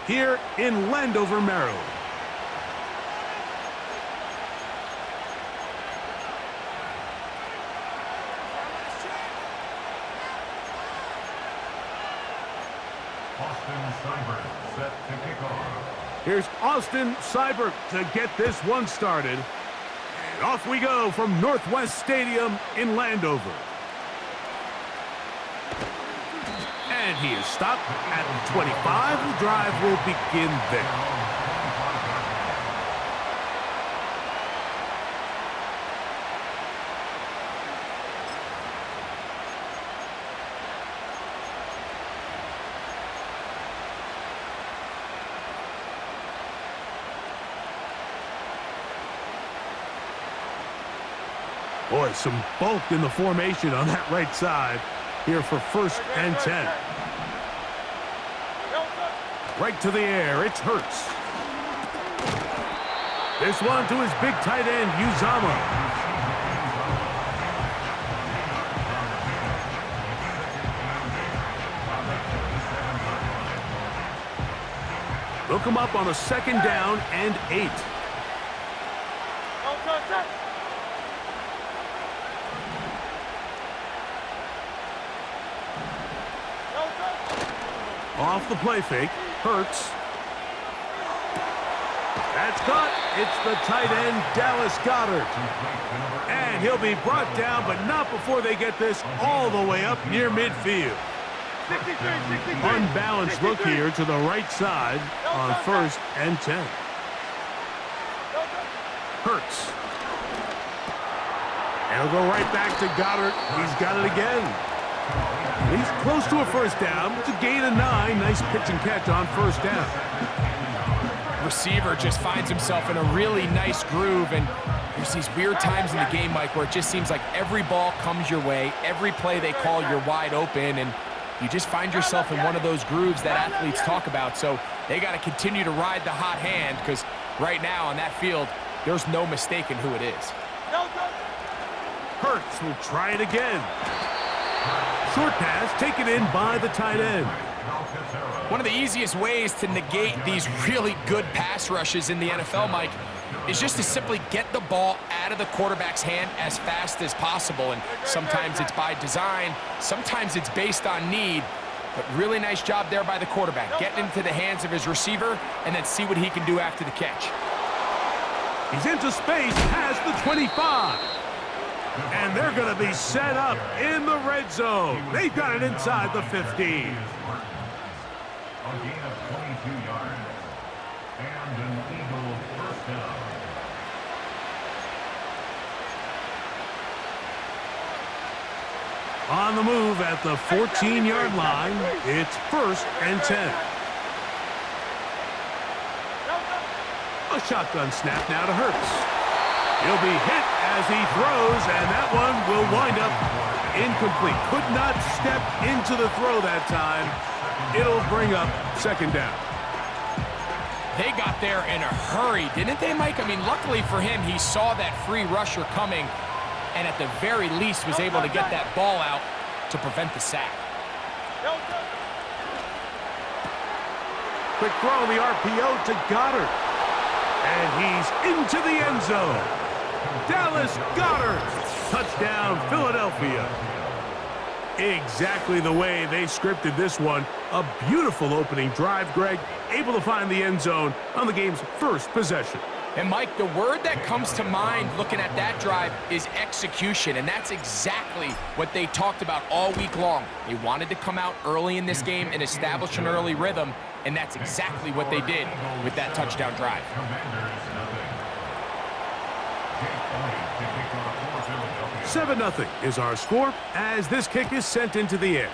here in Landover, Maryland. Set to kick off. Here's Austin Seibert to get this one started. And off we go from Northwest Stadium in Landover. And he is stopped at the 25. The drive will begin there. Boy, some bulk in the formation on that right side here for 1st and 10. Right to the air, it's Hurts. This one to his big tight end, Uzama. Look him up on a 2nd down and 8. Off the play fake, Hurts. That's caught. It's the tight end, Dallas Goedert. And he'll be brought down, but not before they get this all the way up near midfield. Unbalanced look here to the right side on 1st and 10. Hurts. And he'll go right back to Goedert. He's got it again. He's close to a 1st down. It's a gain of 9. Nice pitch and catch on 1st down. Receiver just finds himself in a really nice groove, and there's these weird times in the game, Mike, where it just seems like every ball comes your way, every play they call, you're wide open, and you just find yourself in one of those grooves that athletes talk about. So they got to continue to ride the hot hand, because right now on that field, there's no mistaking who it is. Hurts will try it again. Short pass taken in by the tight end. One of the easiest ways to negate these really good pass rushes in the NFL, Mike, is just to simply get the ball out of the quarterback's hand as fast as possible. And sometimes it's by design, sometimes it's based on need. But really nice job there by the quarterback, getting into the hands of his receiver and then see what he can do after the catch. He's into space, has the 25. And they're going to be set up in the red zone. They've got it inside the 15. A gain of 22 yards and an Eagle 1st down. On the move at the 14-yard line, it's 1st and 10. A shotgun snap now to Hurts. He'll be hit as he throws, and that one will wind up incomplete. Could not step into the throw that time. It'll bring up 2nd down. They got there in a hurry, didn't they, Mike? I mean, luckily for him, he saw that free rusher coming, and at the very least was able to get that ball out to prevent the sack. Quick throw in the RPO to Goedert. And he's into the end zone. Dallas Goedert. Touchdown, Philadelphia. Exactly the way they scripted this one. A beautiful opening drive, Greg. Able to find the end zone on the game's 1st possession. And, Mike, the word that comes to mind looking at that drive is execution, and that's exactly what they talked about all week long. They wanted to come out early in this game and establish an early rhythm, and that's exactly what they did with that touchdown drive. 7-0 is our score as this kick is sent into the air.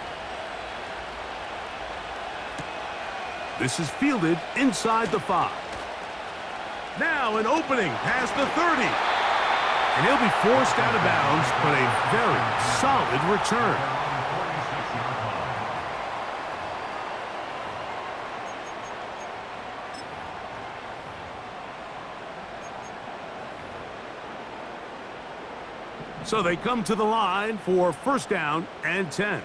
This is fielded inside the 5. Now an opening past the 30. And he'll be forced out of bounds, but a very solid return. So they come to the line for 1st down and 10.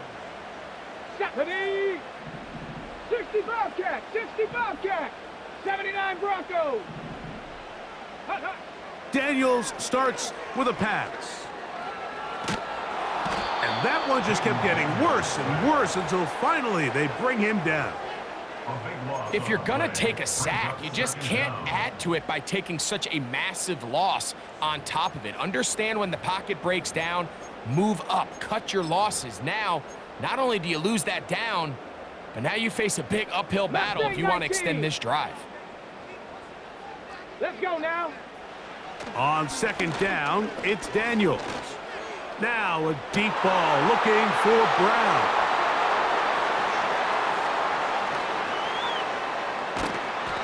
Ready? 6. 60 Bobcat, 60 Bobcat, 79 Broncos. Daniels starts with a pass. And that one just kept getting worse and worse until finally they bring him down. If you're going to take a sack, you just can't add to it by taking such a massive loss on top of it. Understand when the pocket breaks down, move up, cut your losses. Now, not only do you lose that down, but now you face a big uphill battle if you want to extend this drive. Let's go now. On second down, it's Daniels. Now a deep ball looking for Brown.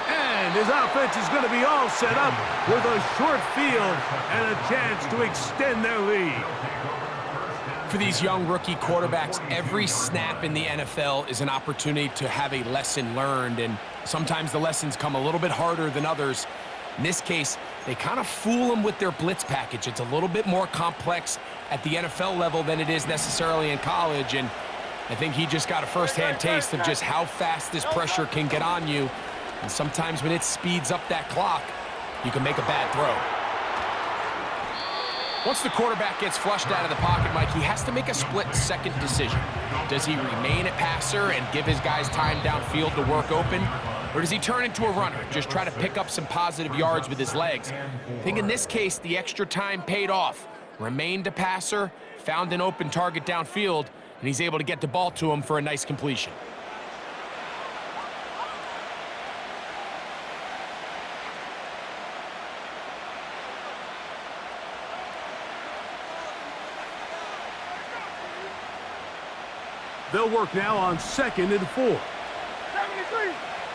And his offense is going to be all set up with a short field and a chance to extend their lead. For these young rookie quarterbacks, every snap in the NFL is an opportunity to have a lesson learned, and sometimes the lessons come a little bit harder than others. In this case, they kind of fool them with their blitz package. It's a little bit more complex at the NFL level than it is necessarily in college, and I think he just got a first-hand taste of just how fast this pressure can get on you, and sometimes when it speeds up that clock, you can make a bad throw. Once the quarterback gets flushed out of the pocket, Mike, he has to make a split-second decision. Does he remain a passer and give his guys time downfield to work open? Or does he turn into a runner, just try to pick up some positive yards with his legs? I think in this case, the extra time paid off. Remained a passer, found an open target downfield, and he's able to get the ball to him for a nice completion. They'll work now on 2nd and 4. 73,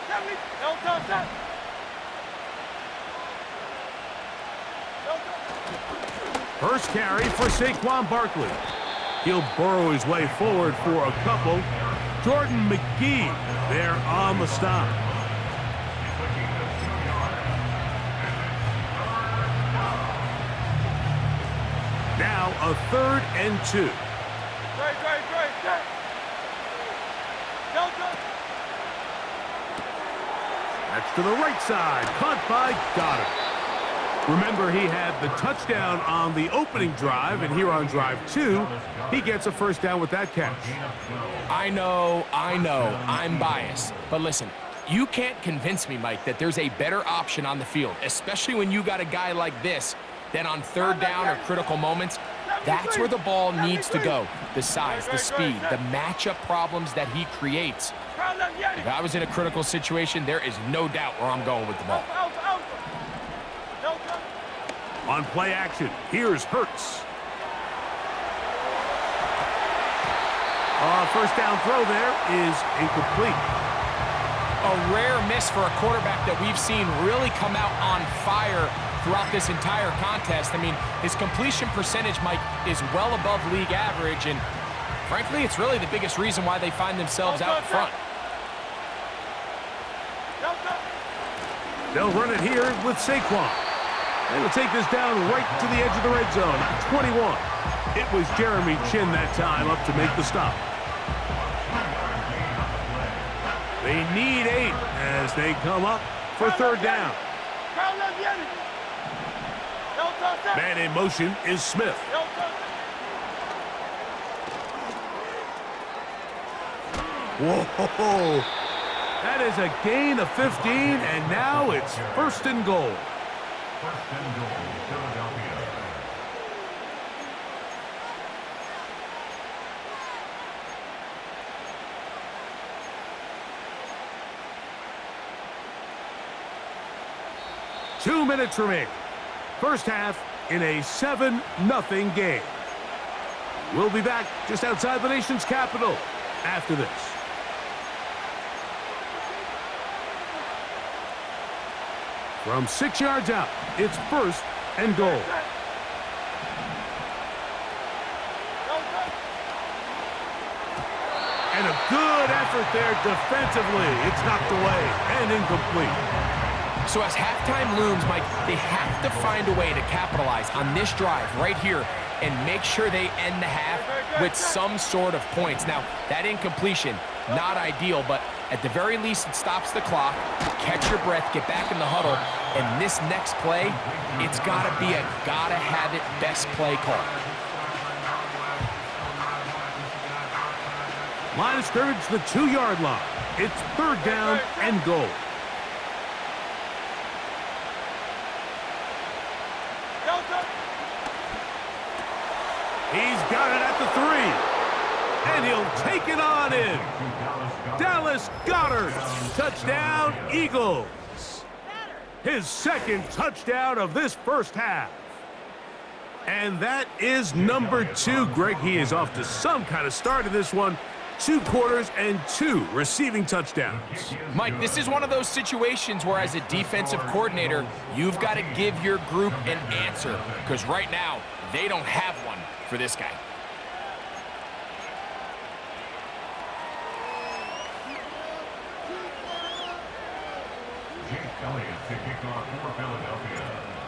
70, no touchdown. First carry for Saquon Barkley. He'll burrow his way forward for a couple. Jordan McGee there on the stop. Now a 3rd and 2. That's to the right side. Caught by Goddard. Remember, he had the touchdown on the opening drive, and here on drive 2, he gets a first down with that catch. I know, I'm biased. But listen, you can't convince me, Mike, that there's a better option on the field, especially when you got a guy like this, than on 3rd down or critical moments. That's where the ball needs to go. The size, the speed, the matchup problems that he creates. If I was in a critical situation, there is no doubt where I'm going with the ball. On play action, here's Hurts. First down throw there is incomplete. A rare miss for a quarterback that we've seen really come out on fire throughout this entire contest. I mean, his completion percentage, Mike, is well above league average, and frankly, it's really the biggest reason why they find themselves out front. They'll run it here with Saquon. They will take this down right to the edge of the red zone at 21. It was Jeremy Chin that time up to make the stop. They need 8 as they come up for 3rd down. Man in motion is Smith. Whoa! That is a gain of 15, and now it's 1st and goal. 1st and goal, Philadelphia. Two minutes remaining. First half in a 7-0 game. We'll be back just outside the nation's capital after this. From 6 yards out, it's 1st and goal. And a good effort there defensively. It's knocked away and incomplete. So as halftime looms, Mike, they have to find a way to capitalize on this drive right here and make sure they end the half with some sort of points. Now, that incompletion, not ideal, but At the very least, it stops the clock. Catch your breath, get back in the huddle, and this next play, it's got to be a gotta-have-it best play call. Line of scrimmage, the 2-yard line. It's 3rd down and goal. He's got it at the 3. And he'll take it on in. Dallas Goedert. Touchdown, Eagles. His 2nd touchdown of this first half. And that is number 2. Greg, he is off to some kind of start in this one. 2 quarters and 2 receiving touchdowns. Mike, this is one of those situations where as a defensive coordinator, you've got to give your group an answer, because right now, they don't have one for this guy.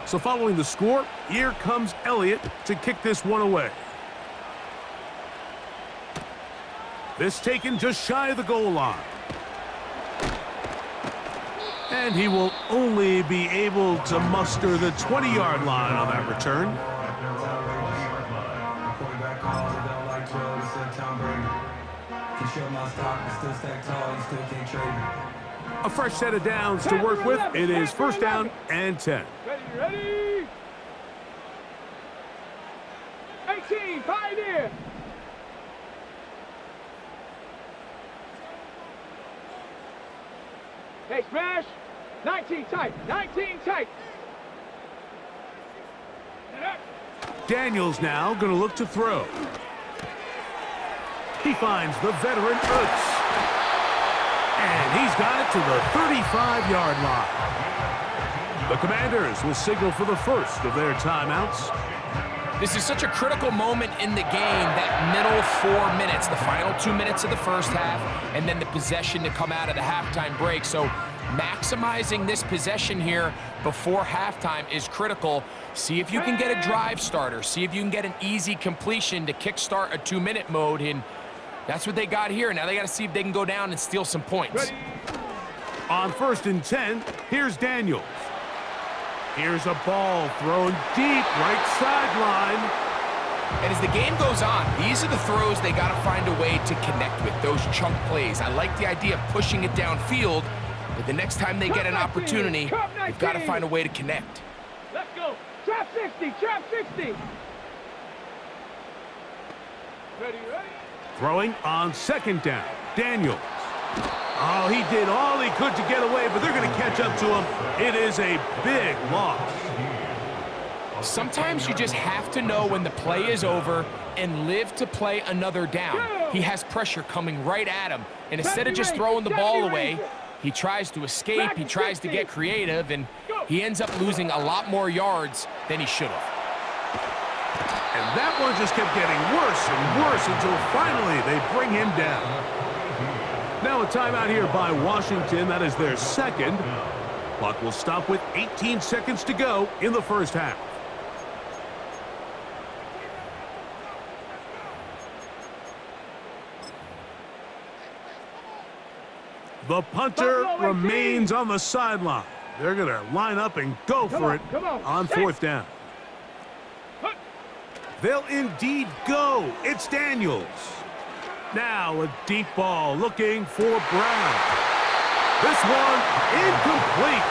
So following the score, here comes Elliott to kick this one away. This taken just shy of the goal line. And he will only be able to muster the 20-yard line on that return. A fresh set of downs to work with. It is 1st down and 10. Ready? 18, Pioneer. Hey, smash. 19 tight. 19 tight. Daniels now going to look to throw. He finds the veteran Ertz. And he's got it to the 35-yard line. The Commanders will signal for the first of their timeouts. This is such a critical moment in the game, that middle 4 minutes, the final 2 minutes of the first half, and then the possession to come out of the halftime break. So maximizing this possession here before halftime is critical. See if you can get a drive starter. See if you can get an easy completion to kickstart a 2-minute mode, and that's what they got here. Now they got to see if they can go down and steal some points. Ready. On 1st and 10, here's Daniels. Here's a ball thrown deep, right sideline. And as the game goes on, these are the throws they got to find a way to connect with, those chunk plays. I like the idea of pushing it downfield, but the next time they get an opportunity, they've got to find a way to connect. Let's go. Trap 60. Trap 60. Ready. Throwing on 2nd down, Daniels. Oh, he did all he could to get away, but they're going to catch up to him. It is a big loss. Sometimes you just have to know when the play is over and live to play another down. He has pressure coming right at him, and instead of just throwing the ball away, he tries to escape, he tries to get creative, and he ends up losing a lot more yards than he should have. And that one just kept getting worse and worse until finally they bring him down. Now a timeout here by Washington. That is their 2nd. Clock will stop with 18 seconds to go in the first half. The punter remains on the sideline. They're going to line up and go for it on 4th down. They'll indeed go. It's Daniels. Now a deep ball looking for Brown. This one incomplete.